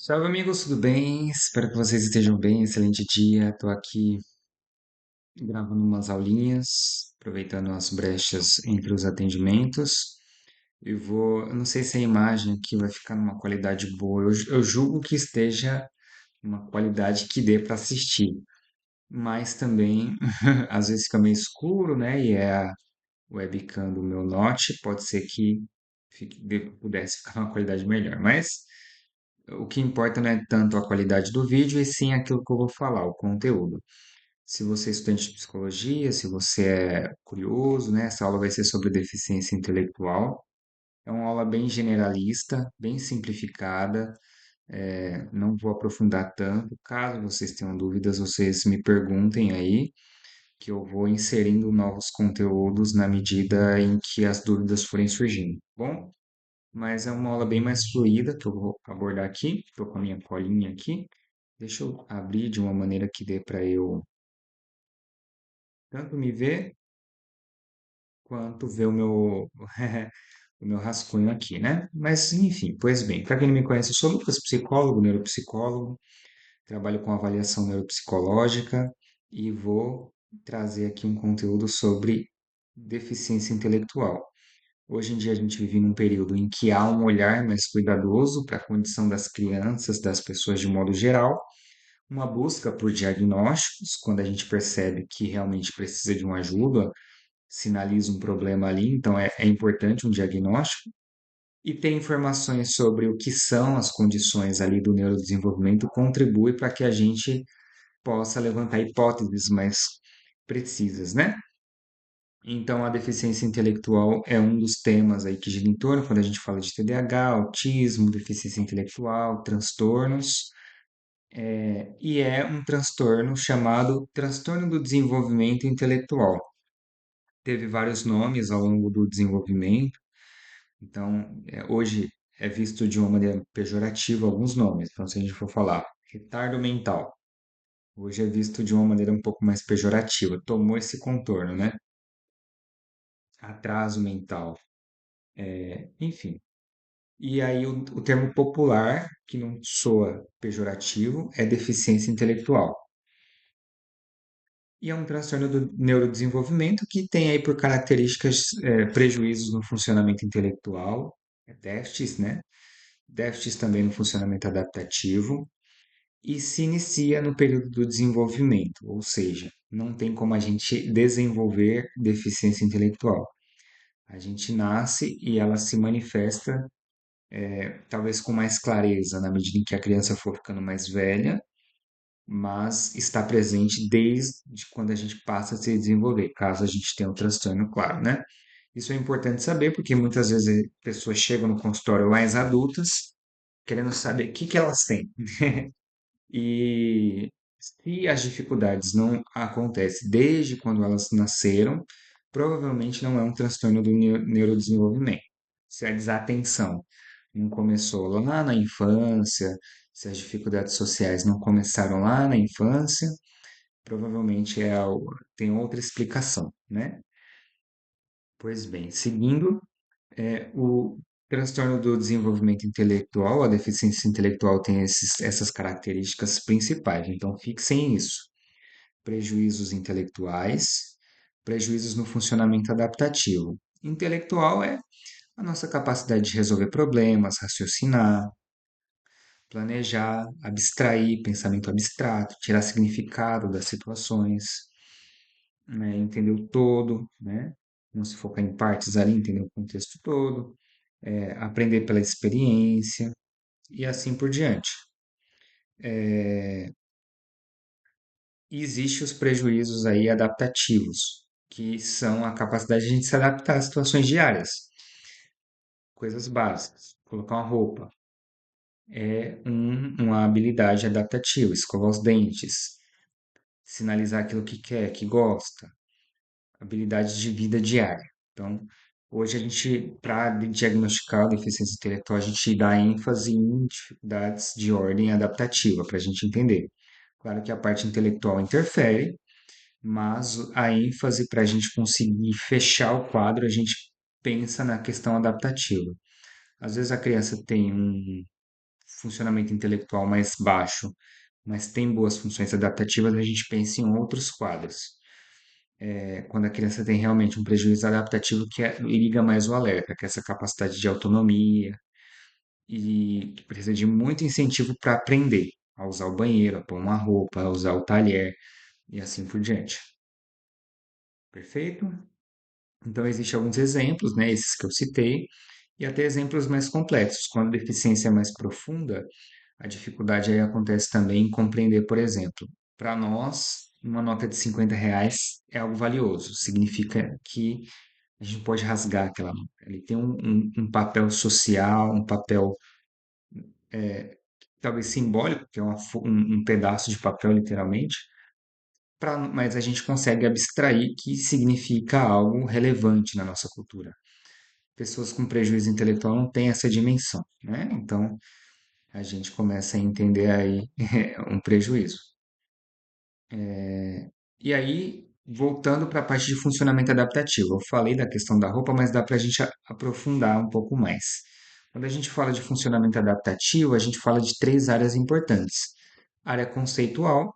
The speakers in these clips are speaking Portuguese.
Salve amigos, tudo bem? Espero que vocês estejam bem. Excelente dia. Estou aqui gravando umas aulinhas, aproveitando as brechas entre os atendimentos. Eu não sei se a imagem aqui vai ficar numa qualidade boa. Eu julgo que esteja numa qualidade que dê para assistir, mas também às vezes fica meio escuro, né? E é a webcam do meu Note, pode ser que pudesse ficar numa qualidade melhor, mas o que importa não é tanto a qualidade do vídeo, e sim aquilo que eu vou falar, o conteúdo. Se você é estudante de psicologia, se você é curioso, né, essa aula vai ser sobre deficiência intelectual. É uma aula bem generalista, bem simplificada, não vou aprofundar tanto. Caso vocês tenham dúvidas, vocês me perguntem aí, que eu vou inserindo novos conteúdos na medida em que as dúvidas forem surgindo. Bom, mas é uma aula bem mais fluida que eu vou abordar aqui. Estou com a minha colinha aqui. Deixa eu abrir de uma maneira que dê para eu tanto me ver quanto ver o meu, o meu rascunho aqui, né? Mas, enfim, pois bem, para quem não me conhece, eu sou Lucas, psicólogo, neuropsicólogo, trabalho com avaliação neuropsicológica e vou trazer aqui um conteúdo sobre deficiência intelectual. Hoje em dia a gente vive num período em que há um olhar mais cuidadoso para a condição das crianças, das pessoas de modo geral, uma busca por diagnósticos, quando a gente percebe que realmente precisa de uma ajuda, sinaliza um problema ali, então é importante um diagnóstico. E ter informações sobre o que são as condições ali do neurodesenvolvimento contribui para que a gente possa levantar hipóteses mais precisas, né? Então, a deficiência intelectual é um dos temas aí que gira em torno quando a gente fala de TDAH, autismo, deficiência intelectual, transtornos, e é um transtorno chamado transtorno do desenvolvimento intelectual. Teve vários nomes ao longo do desenvolvimento, então hoje é visto de uma maneira pejorativa alguns nomes. Então, se a gente for falar retardo mental, hoje é visto de uma maneira um pouco mais pejorativa, tomou esse contorno, né? Atraso mental, enfim. E aí o termo popular, que não soa pejorativo, é deficiência intelectual. E é um transtorno do neurodesenvolvimento que tem aí por características prejuízos no funcionamento intelectual, déficits, né? Déficits também no funcionamento adaptativo, e se inicia no período do desenvolvimento, ou seja, não tem como a gente desenvolver deficiência intelectual. A gente nasce e ela se manifesta talvez com mais clareza na medida em que a criança for ficando mais velha, mas está presente desde quando a gente passa a se desenvolver, caso a gente tenha um transtorno, claro, né? Isso é importante saber porque muitas vezes pessoas chegam no consultório mais adultas querendo saber o que que elas têm. E se as dificuldades não acontecem desde quando elas nasceram, provavelmente não é um transtorno do neurodesenvolvimento. Se a desatenção não começou lá na infância, se as dificuldades sociais não começaram lá na infância, provavelmente tem outra explicação, né? Pois bem, seguindo, o transtorno do desenvolvimento intelectual, a deficiência intelectual tem essas características principais, então fixem isso. Prejuízos intelectuais, prejuízos no funcionamento adaptativo. Intelectual é a nossa capacidade de resolver problemas, raciocinar, planejar, abstrair, pensamento abstrato, tirar significado das situações, né, entender o todo, né? Não se focar em partes ali, entender o contexto todo, aprender pela experiência e assim por diante. E existem os prejuízos aí adaptativos, que são a capacidade de a gente se adaptar às situações diárias, coisas básicas. Colocar uma roupa é uma habilidade adaptativa, escovar os dentes, sinalizar aquilo que quer, que gosta, habilidades de vida diária. Então, hoje a gente, para diagnosticar a deficiência intelectual, a gente dá ênfase em dificuldades de ordem adaptativa, para a gente entender. Claro que a parte intelectual interfere, mas a ênfase para a gente conseguir fechar o quadro, a gente pensa na questão adaptativa. Às vezes a criança tem funcionamento intelectual mais baixo, mas tem boas funções adaptativas, a gente pensa em outros quadros. Quando a criança tem realmente um prejuízo adaptativo que liga mais o alerta, que é essa capacidade de autonomia e que precisa de muito incentivo para aprender a usar o banheiro, a pôr uma roupa, a usar o talher e assim por diante. Perfeito? Então, existem alguns exemplos, né, esses que eu citei, e até exemplos mais complexos. Quando a deficiência é mais profunda, a dificuldade aí acontece também em compreender, por exemplo, para nós, uma nota de R$ 50 é algo valioso, significa que a gente pode rasgar aquela nota. Ele tem um papel social, um papel talvez simbólico, que é um pedaço de papel, literalmente, mas a gente consegue abstrair que significa algo relevante na nossa cultura. Pessoas com prejuízo intelectual não têm essa dimensão, né? Então, a gente começa a entender aí um prejuízo. E aí, voltando para a parte de funcionamento adaptativo, eu falei da questão da roupa, mas dá para a gente aprofundar um pouco mais. Quando a gente fala de funcionamento adaptativo, a gente fala de três áreas importantes: área conceitual,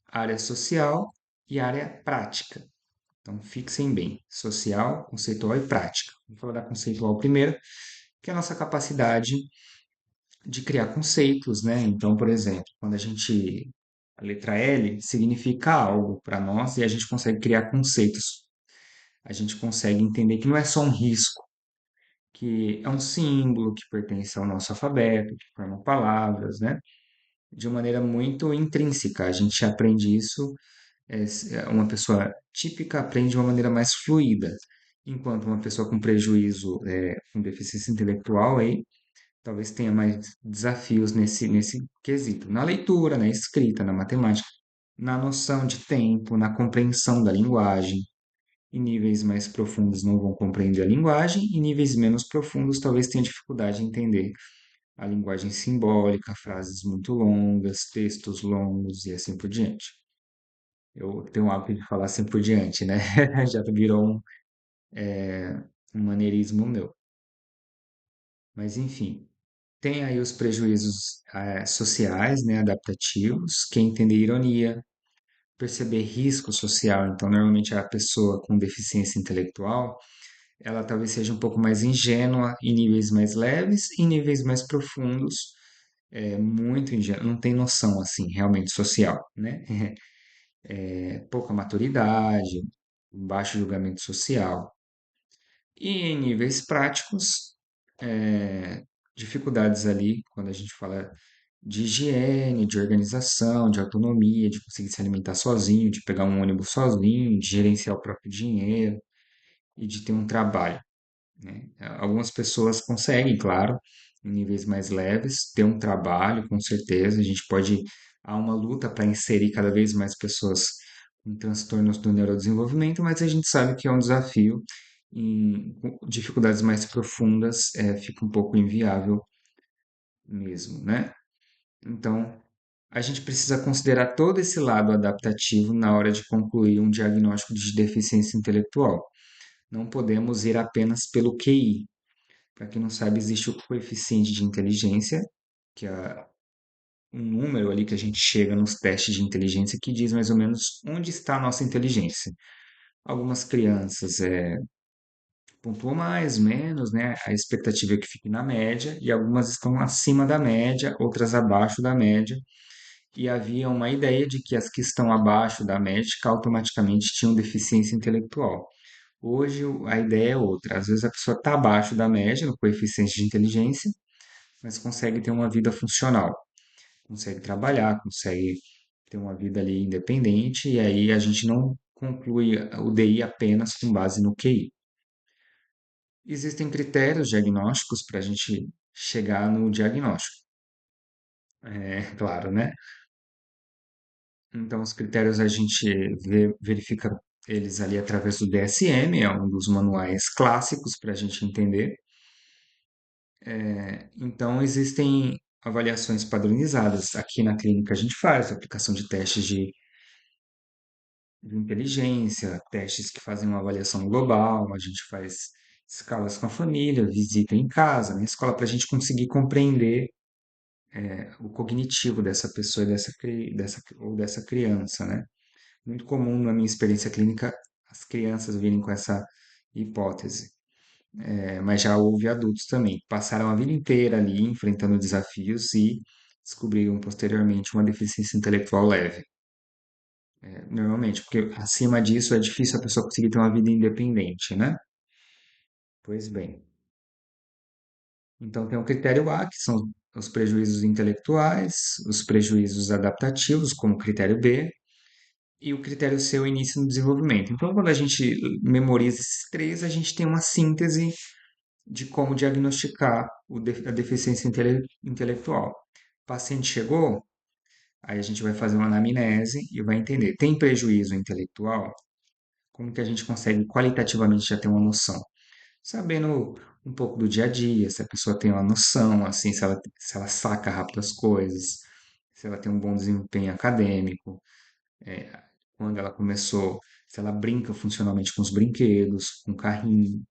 área social e área prática. Então, fixem bem: social, conceitual e prática. Vou falar da conceitual primeiro, que é a nossa capacidade de criar conceitos, né? Então, por exemplo, quando a letra L significa algo para nós e a gente consegue criar conceitos. A gente consegue entender que não é só um risco, que é um símbolo que pertence ao nosso alfabeto, que forma palavras, né? De uma maneira muito intrínseca. A gente aprende isso, uma pessoa típica aprende de uma maneira mais fluida, enquanto uma pessoa com prejuízo, com deficiência intelectual, aí talvez tenha mais desafios nesse quesito, na leitura, na escrita, na matemática, na noção de tempo, na compreensão da linguagem. Em níveis mais profundos não vão compreender a linguagem, e níveis menos profundos talvez tenham dificuldade em entender a linguagem simbólica, frases muito longas, textos longos e assim por diante. Eu tenho o hábito de falar assim por diante, né? Já virou um maneirismo meu. Mas enfim, tem aí os prejuízos sociais, né, adaptativos, que é entender ironia, perceber risco social. Então, normalmente a pessoa com deficiência intelectual, ela talvez seja um pouco mais ingênua em níveis mais leves, em níveis mais profundos, muito ingênua, não tem noção assim realmente social, né? Pouca maturidade, baixo julgamento social. E em níveis práticos, dificuldades ali, quando a gente fala de higiene, de organização, de autonomia, de conseguir se alimentar sozinho, de pegar um ônibus sozinho, de gerenciar o próprio dinheiro e de ter um trabalho, né? Algumas pessoas conseguem, claro, em níveis mais leves, ter um trabalho, com certeza. A gente pode. Há uma luta para inserir cada vez mais pessoas com transtornos do neurodesenvolvimento, mas a gente sabe que é um desafio. Com dificuldades mais profundas, fica um pouco inviável mesmo, né? Então, a gente precisa considerar todo esse lado adaptativo na hora de concluir um diagnóstico de deficiência intelectual. Não podemos ir apenas pelo QI. Para quem não sabe, existe o coeficiente de inteligência, que é um número ali que a gente chega nos testes de inteligência que diz mais ou menos onde está a nossa inteligência. Algumas crianças pontuam mais, menos, né? A expectativa é que fique na média, e algumas estão acima da média, outras abaixo da média. E havia uma ideia de que as que estão abaixo da média automaticamente tinham deficiência intelectual. Hoje a ideia é outra. Às vezes a pessoa está abaixo da média no coeficiente de inteligência, mas consegue ter uma vida funcional, consegue trabalhar, consegue ter uma vida ali independente, e aí a gente não conclui o DI apenas com base no QI. Existem critérios diagnósticos para a gente chegar no diagnóstico, claro, né? Então, os critérios a gente verifica eles ali através do DSM, é um dos manuais clássicos para a gente entender. Então, existem avaliações padronizadas. Aqui na clínica a gente faz aplicação de testes de inteligência, testes que fazem uma avaliação global, a gente faz escalas com a família, visita em casa, na escola, para a gente conseguir compreender o cognitivo dessa pessoa e ou dessa criança, né? Muito comum na minha experiência clínica as crianças virem com essa hipótese. Mas já houve adultos também, que passaram a vida inteira ali enfrentando desafios e descobriram posteriormente uma deficiência intelectual leve. Normalmente, porque acima disso é difícil a pessoa conseguir ter uma vida independente, né? Pois bem. Então tem o critério A, que são os prejuízos intelectuais, os prejuízos adaptativos, como o critério B, e o critério C, o início no desenvolvimento. Então, quando a gente memoriza esses três, a gente tem uma síntese de como diagnosticar a deficiência intelectual. O paciente chegou, aí a gente vai fazer uma anamnese e vai entender, tem prejuízo intelectual? Como que a gente consegue qualitativamente já ter uma noção? Sabendo um pouco do dia a dia, se a pessoa tem uma noção, assim, se ela saca rápido as coisas, se ela tem um bom desempenho acadêmico, é, quando ela começou, se ela brinca funcionalmente com os brinquedos, com o carrinho,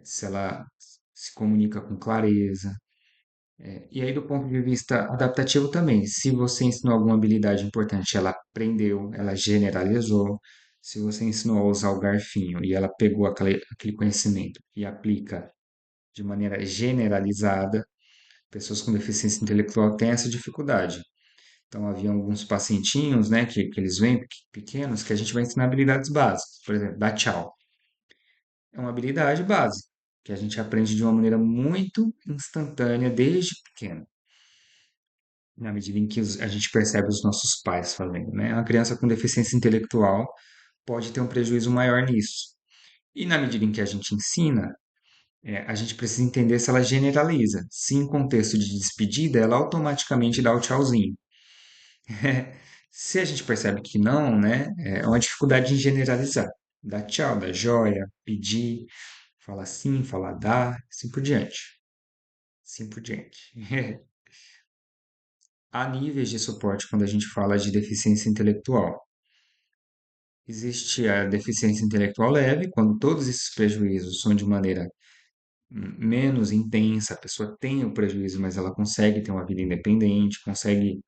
se ela se comunica com clareza. E aí, do ponto de vista adaptativo também, se você ensinou alguma habilidade importante, ela aprendeu, ela generalizou. Se você ensinou a usar o garfinho e ela pegou aquele conhecimento e aplica de maneira generalizada, pessoas com deficiência intelectual têm essa dificuldade. Então, havia alguns pacientinhos, né, que eles vêm pequenos, que a gente vai ensinar habilidades básicas. Por exemplo, dar tchau. É uma habilidade básica, que a gente aprende de uma maneira muito instantânea desde pequeno, na medida em que a gente percebe os nossos pais fazendo, né? Uma criança com deficiência intelectual pode ter um prejuízo maior nisso. E na medida em que a gente ensina, a gente precisa entender se ela generaliza. Se em contexto de despedida, ela automaticamente dá o tchauzinho. Se a gente percebe que não, né, é uma dificuldade em generalizar. Dar tchau, dar joia, pedir, falar sim, falar dá, assim por diante. Assim por diante. Há níveis de suporte quando a gente fala de deficiência intelectual. Existe a deficiência intelectual leve, quando todos esses prejuízos são de maneira menos intensa, a pessoa tem o prejuízo, mas ela consegue ter uma vida independente, consegue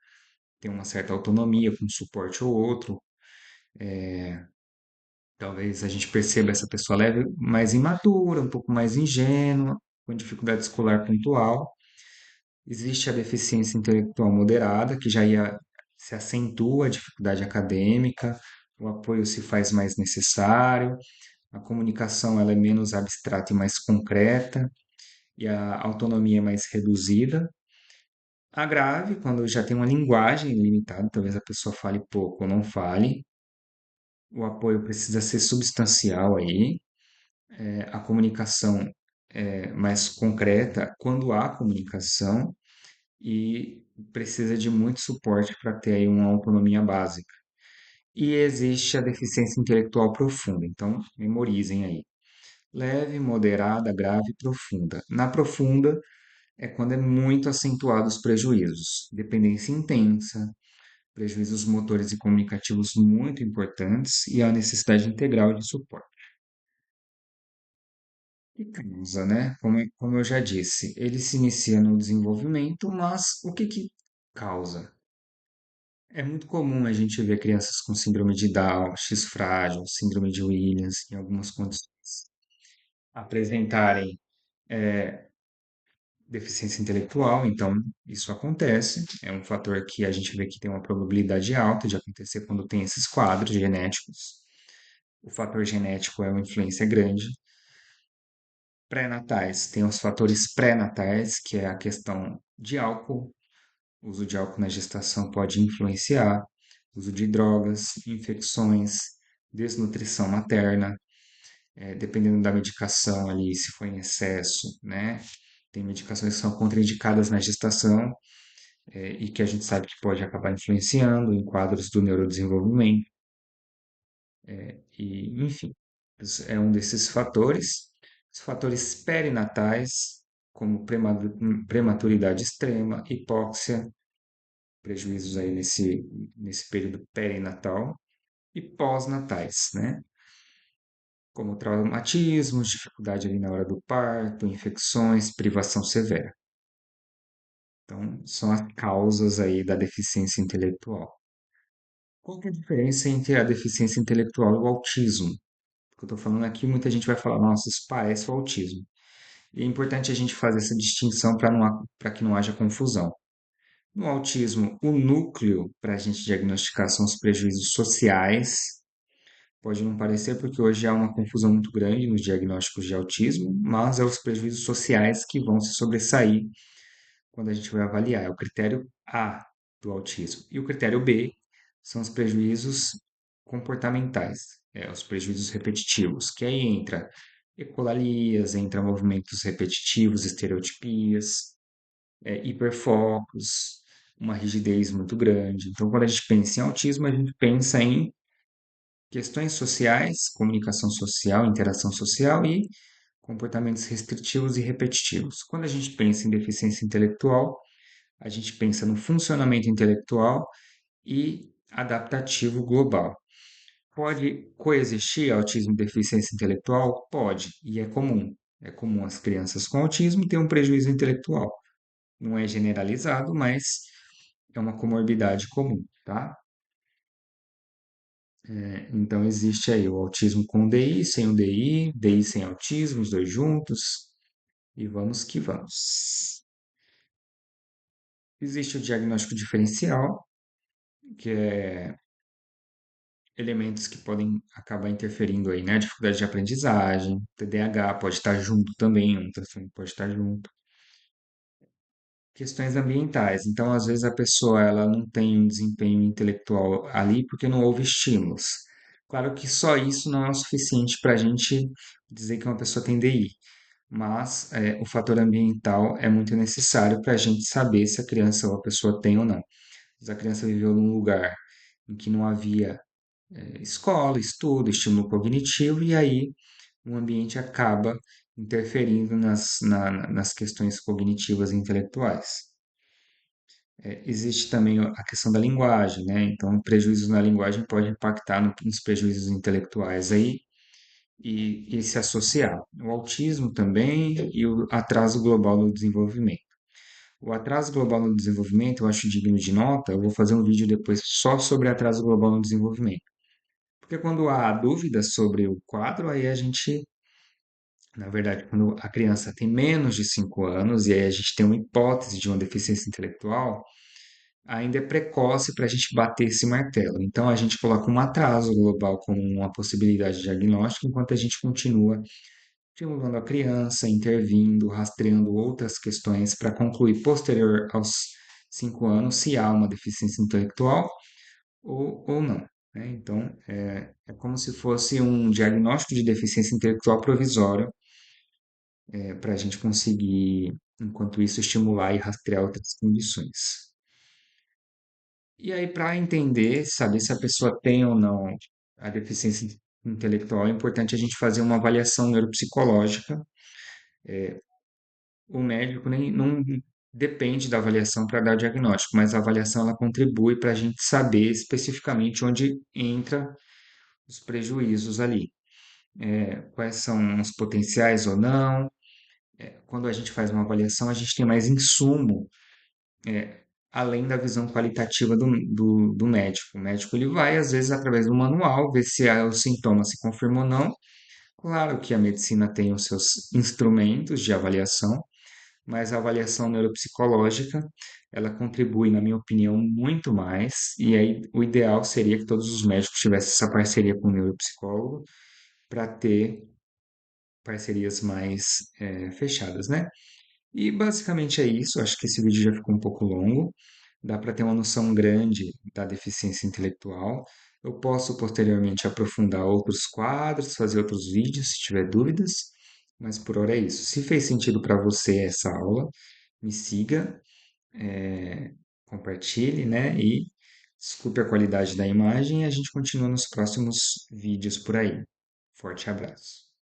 ter uma certa autonomia com um suporte ou outro. Talvez a gente perceba essa pessoa leve, mais imatura, um pouco mais ingênua, com dificuldade escolar pontual. Existe a deficiência intelectual moderada, que já se acentua a dificuldade acadêmica, o apoio se faz mais necessário, a comunicação ela é menos abstrata e mais concreta, e a autonomia é mais reduzida. A grave, quando já tem uma linguagem limitada, talvez a pessoa fale pouco ou não fale, o apoio precisa ser substancial aí, a comunicação é mais concreta quando há comunicação e precisa de muito suporte para ter aí uma autonomia básica. E existe a deficiência intelectual profunda, então memorizem aí. Leve, moderada, grave e profunda. Na profunda é quando é muito acentuado os prejuízos, dependência intensa, prejuízos motores e comunicativos muito importantes e a necessidade integral de suporte. E causa, né? Como eu já disse, ele se inicia no desenvolvimento, mas o que que causa? É muito comum a gente ver crianças com síndrome de Down, X frágil, síndrome de Williams, em algumas condições, apresentarem deficiência intelectual, então isso acontece, é um fator que a gente vê que tem uma probabilidade alta de acontecer quando tem esses quadros genéticos. O fator genético é uma influência grande. Pré-natais, tem os fatores pré-natais, que é a questão de álcool. O uso de álcool na gestação pode influenciar. Uso de drogas, infecções, desnutrição materna, dependendo da medicação ali, se for em excesso, né? Tem medicações que são contraindicadas na gestação, e que a gente sabe que pode acabar influenciando em quadros do neurodesenvolvimento. E, enfim, isso é um desses fatores. Os fatores perinatais, como prematuridade extrema, hipóxia, prejuízos aí nesse período perinatal, e pós-natais, né? Como traumatismos, dificuldade ali na hora do parto, infecções, privação severa. Então, são as causas aí da deficiência intelectual. Qual que é a diferença entre a deficiência intelectual e o autismo? O que eu estou falando aqui, muita gente vai falar, nossa, isso parece o autismo. E é importante a gente fazer essa distinção para que não haja confusão. No autismo, o núcleo para a gente diagnosticar são os prejuízos sociais. Pode não parecer, porque hoje há uma confusão muito grande nos diagnósticos de autismo, mas é os prejuízos sociais que vão se sobressair quando a gente vai avaliar. É o critério A do autismo. E o critério B são os prejuízos comportamentais, os prejuízos repetitivos, que aí entra ecolalias, entra movimentos repetitivos, estereotipias, hiperfocos, uma rigidez muito grande. Então, quando a gente pensa em autismo, a gente pensa em questões sociais, comunicação social, interação social e comportamentos restritivos e repetitivos. Quando a gente pensa em deficiência intelectual, a gente pensa no funcionamento intelectual e adaptativo global. Pode coexistir autismo e deficiência intelectual? Pode, e é comum. É comum as crianças com autismo terem um prejuízo intelectual. Não é generalizado, mas é uma comorbidade comum, tá? Então existe aí o autismo com DI, sem o DI sem autismo, os dois juntos, e vamos que vamos. Existe o diagnóstico diferencial, que é elementos que podem acabar interferindo aí, né? Dificuldade de aprendizagem, TDAH pode estar junto também, um transtorno pode estar junto. Questões ambientais. Então, às vezes a pessoa ela não tem um desempenho intelectual ali porque não houve estímulos. Claro que só isso não é o suficiente para a gente dizer que uma pessoa tem DI, mas o fator ambiental é muito necessário para a gente saber se a criança ou a pessoa tem ou não. Se a criança viveu num lugar em que não havia escola, estudo, estímulo cognitivo, e aí o ambiente acaba interferindo nas questões cognitivas e intelectuais. Existe também a questão da linguagem, né? Então, prejuízos na linguagem pode impactar nos prejuízos intelectuais aí e se associar. O autismo também e o atraso global no desenvolvimento. O atraso global no desenvolvimento eu acho digno de nota. Eu vou fazer um vídeo depois só sobre atraso global no desenvolvimento. Porque quando há dúvidas sobre o quadro, aí a gente, na verdade, quando a criança tem menos de 5 anos e aí a gente tem uma hipótese de uma deficiência intelectual, ainda é precoce para a gente bater esse martelo. Então, a gente coloca um atraso global como uma possibilidade diagnóstica, enquanto a gente continua estimulando a criança, intervindo, rastreando outras questões para concluir posterior aos 5 anos se há uma deficiência intelectual ou não. Né? Então, é como se fosse um diagnóstico de deficiência intelectual provisório para a gente conseguir, enquanto isso, estimular e rastrear outras condições. E aí, para entender, saber se a pessoa tem ou não a deficiência intelectual, é importante a gente fazer uma avaliação neuropsicológica. O médico nem, não depende da avaliação para dar o diagnóstico, mas a avaliação ela contribui para a gente saber especificamente onde entra os prejuízos ali. Quais são os potenciais ou não. Quando a gente faz uma avaliação, a gente tem mais insumo, além da visão qualitativa do médico. O médico ele vai, às vezes, através do manual, ver se o sintoma se confirma ou não. Claro que a medicina tem os seus instrumentos de avaliação, mas a avaliação neuropsicológica, ela contribui, na minha opinião, muito mais. E aí, o ideal seria que todos os médicos tivessem essa parceria com o neuropsicólogo para ter parcerias mais fechadas, né? E basicamente é isso. Acho que esse vídeo já ficou um pouco longo. Dá para ter uma noção grande da deficiência intelectual. Eu posso posteriormente aprofundar outros quadros, fazer outros vídeos se tiver dúvidas, mas por hora é isso. Se fez sentido para você essa aula, me siga, compartilhe, né? E desculpe a qualidade da imagem e a gente continua nos próximos vídeos por aí. Forte abraço.